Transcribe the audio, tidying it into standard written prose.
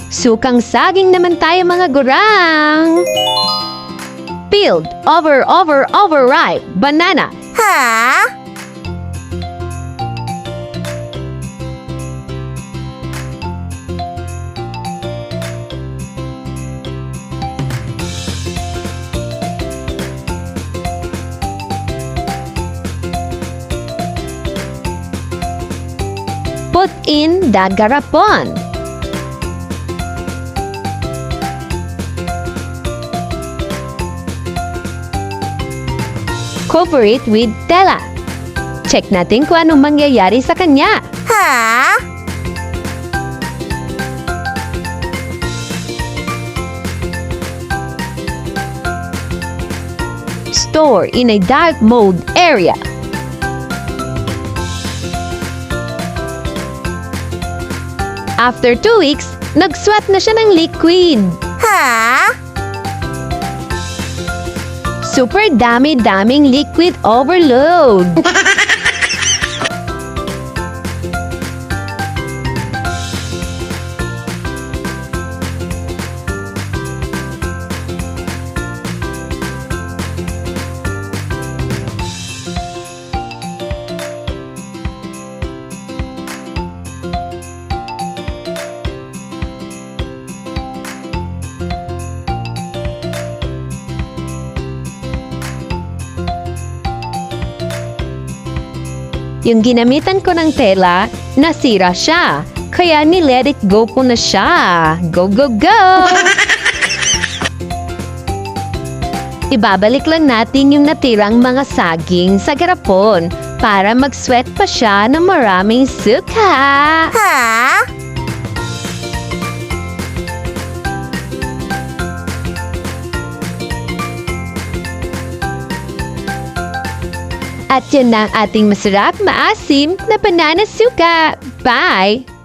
Sukang saging naman tayo mga gurang! Peeled, overripe, banana. Ha? Put in the garapon. Cover it with tela. Check natin kung anong mangyayari sa kanya. Ha? Store in a dark mode area. After 2 weeks, nag-sweat na siya ng liquid. Ha? Super dami-daming liquid overload. Yung ginamitan ko ng tela, nasira siya. Kaya ni-let it go ko na siya. Go, go, go! Ibabalik lang natin yung natirang mga saging sa garapon para mag-sweat pa siya ng maraming suka. Ha? At yan na ang ating masarap, maasim na banana suka. Bye!